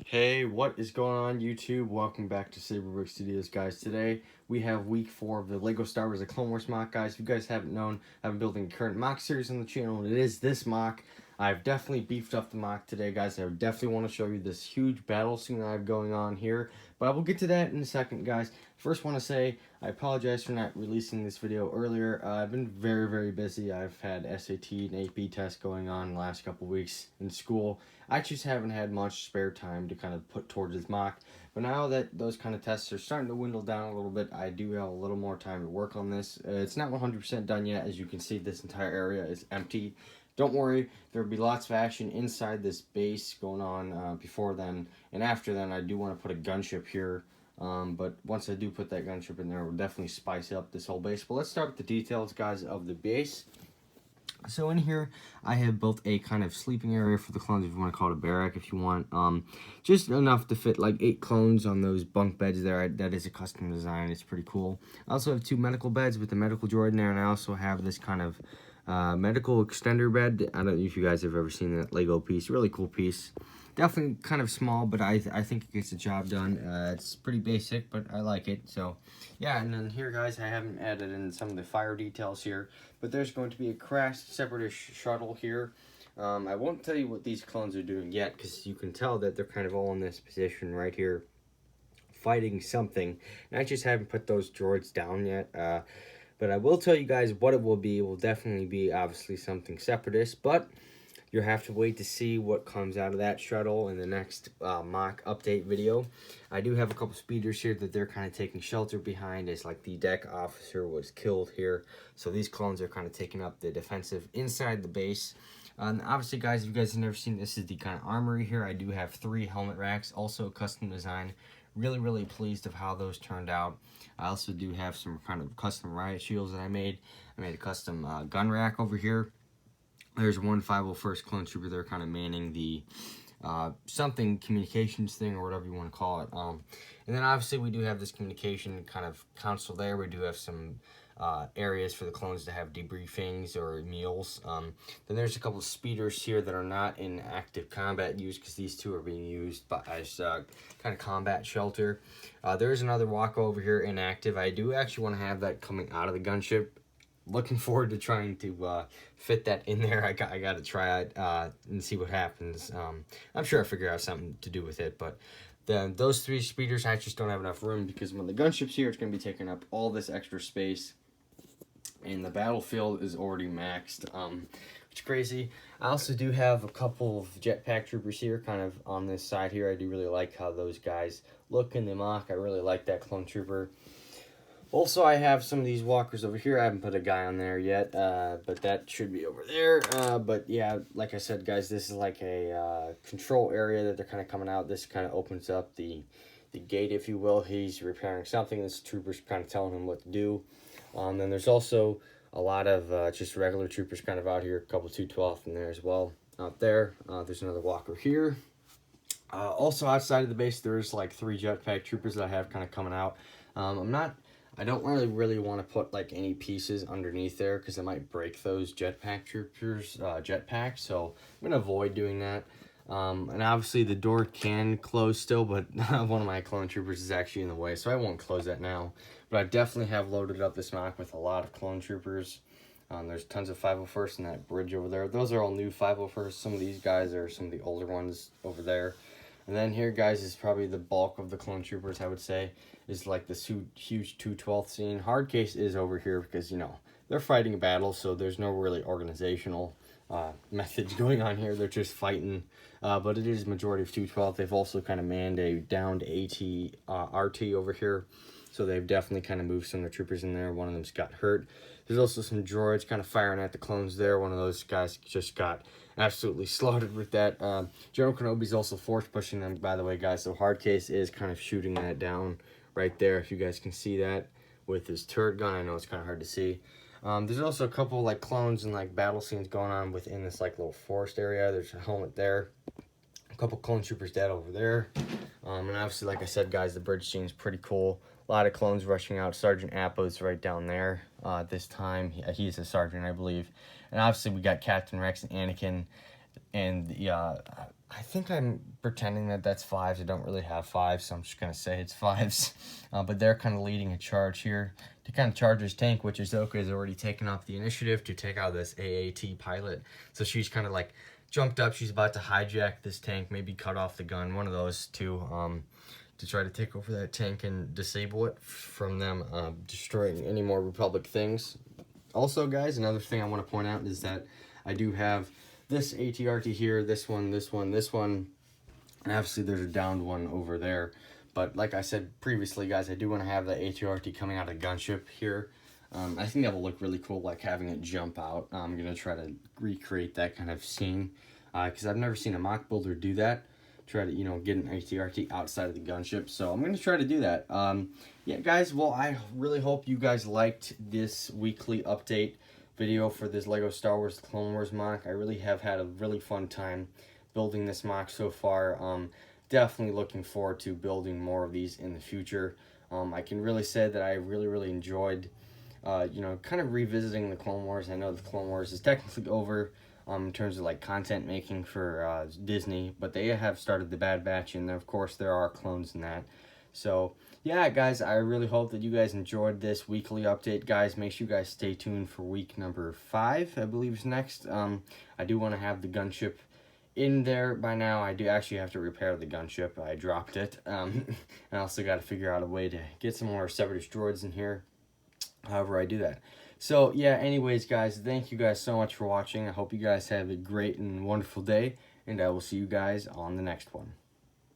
Hey, what is going on YouTube? Welcome back to Saber Brick Studios, guys. Today we have week 4 of the Lego Star Wars: The Clone Wars Moc, guys. If you guys haven't known, I've been building a current mock series on the channel, and it is this mock. I've definitely beefed up the mock today, guys. I definitely want to show you this huge battle scene that I have going on here, but I will get to that in a second, guys. First, want to say I apologize for not releasing this video earlier. I've been very busy. I've had SAT and AP tests going on the last couple weeks in school. I just haven't had much spare time to kind of put towards this mock. But now that those kind of tests are starting to dwindle down a little bit, I do have a little more time to work on this. It's not 100% done yet. As you can see, this entire area is empty. Don't worry, there will be lots of action inside this base going on before then. And after then, I do want to put a gunship here. But once I do put that gunship in there, we'll definitely spice up this whole base. But let's start with the details, guys, of the base. So in here, I have built a kind of sleeping area for the clones, if you want to call it a barrack, if you want. Just enough to fit like 8 clones on those bunk beds there. That is a custom design. It's pretty cool. I also have 2 medical beds with the medical droid in there, and I also have this kind of medical extender bed. I don't know if you guys have ever seen that Lego piece. Really cool piece. Definitely kind of small, but I think it gets the job done. It's pretty basic, but I like it. So, yeah, and then here, guys, I haven't added in some of the fire details here, but there's going to be a crashed Separatist shuttle here. I won't tell you what these clones are doing yet, because you can tell that they're kind of all in this position right here, fighting something. And I just haven't put those droids down yet. But I will tell you guys what it will be. It will definitely be, obviously, something Separatist, but you'll have to wait to see what comes out of that shuttle in the next mock update video. I do have a couple speeders here that they're kind of taking shelter behind, as like the deck officer was killed here. So these clones are kind of taking up the defensive inside the base. And obviously, guys, if you guys have never seen, this is the kind of armory here. I do have 3 helmet racks, also a custom design. Really pleased of how those turned out. I also do have some kind of custom riot shields that I made. I made a custom gun rack over here. There's one 501st clone trooper there kind of manning the something communications thing, or whatever you want to call it. And then obviously we do have this communication kind of console there. We do have some areas for the clones to have debriefings or meals. Then there's a couple of speeders here that are not in active combat use, because these 2 are being used by as kind of combat shelter. There's another walk over here inactive. I do actually want to have that coming out of the gunship. Looking forward to trying to fit that in there. I got to try it and see what happens. I'm sure I'll figure out something to do with it, but those 3 speeders, I just don't have enough room, because when the gunship's here, it's going to be taking up all this extra space, and the battlefield is already maxed, which is crazy. I also do have a couple of jetpack troopers here, kind of on this side here. I do really like how those guys look in the mock. I really like that clone trooper. Also, I have some of these walkers over here. I haven't put a guy on there yet, but that should be over there. But yeah, like I said, guys, this is like a control area that they're kind of coming out. This kind of opens up the gate, if you will. He's repairing something. This trooper's kind of telling him what to do. Then there's also a lot of just regular troopers kind of out here. A couple 212 in there as well. Out there, there's another walker here. Also outside of the base, there's like 3 jetpack troopers that I have kind of coming out. I don't really want to put like any pieces underneath there, because it might break those jetpack troopers jetpacks, so I'm gonna avoid doing that. And obviously the door can close still, but one of my clone troopers is actually in the way, so I won't close that now. But I definitely have loaded up this mock with a lot of clone troopers. There's tons of 501st in that bridge over there. Those are all new 501st. Some of these guys are some of the older ones over there. And then here, guys, is probably the bulk of the clone troopers, I would say, is like this huge 212th scene. Hard case is over here because, you know, they're fighting a battle, so there's no really organizational methods going on here. They're just fighting, but it is majority of 212. They've also kind of manned a downed RT over here, so they've definitely kind of moved some of the troopers in there. One of them's got hurt. There's also some droids kind of firing at the clones there. One of those guys just got absolutely slaughtered with that. General Kenobi's also force pushing them, by the way, guys. So hard case is kind of shooting that down right there, if you guys can see that with his turret gun. I know it's kind of hard to see. There's also a couple like clones and like battle scenes going on within this like little forest area. There's a helmet there. A couple clone troopers dead over there. And obviously, like I said, guys, the bridge scene is pretty cool. A lot of clones rushing out. Sergeant Appo's right down there this time. He's a sergeant, I believe. And obviously, we got Captain Rex and Anakin and the I think I'm pretending that that's 5s. I don't really have 5s, so I'm just going to say it's 5s. But they're kind of leading a charge here to kind of charge his tank, which Ahsoka has already taken up the initiative to take out this AAT pilot. So she's kind of like jumped up. She's about to hijack this tank, maybe cut off the gun, one of those two, to try to take over that tank and disable it from them destroying any more Republic things. Also, guys, another thing I want to point out is that I do have this ATRT here, this one, this one, this one, and obviously there's a downed one over there. But like I said previously, guys, I do want to have the ATRT coming out of gunship here. I think that will look really cool, like having it jump out. I'm going to try to recreate that kind of scene, because I've never seen a mock builder do that. Try to, you know, get an ATRT outside of the gunship. So I'm going to try to do that. Yeah, guys, well, I really hope you guys liked this weekly update video for this LEGO Star Wars Clone Wars mock. I really have had a really fun time building this mock so far. Definitely looking forward to building more of these in the future. I can really say that I really enjoyed, you know, kind of revisiting the Clone Wars. I know the Clone Wars is technically over in terms of like content making for Disney, but they have started the Bad Batch, and of course there are clones in that. So yeah, guys, I really hope that you guys enjoyed this weekly update. Guys, make sure you guys stay tuned for week number 5, I believe is next. I do want to have the gunship in there by now. I do actually have to repair the gunship. I dropped it. And I also got to figure out a way to get some more Separatist droids in here. However I do that. So yeah, anyways, guys, thank you guys so much for watching. I hope you guys have a great and wonderful day, and I will see you guys on the next one.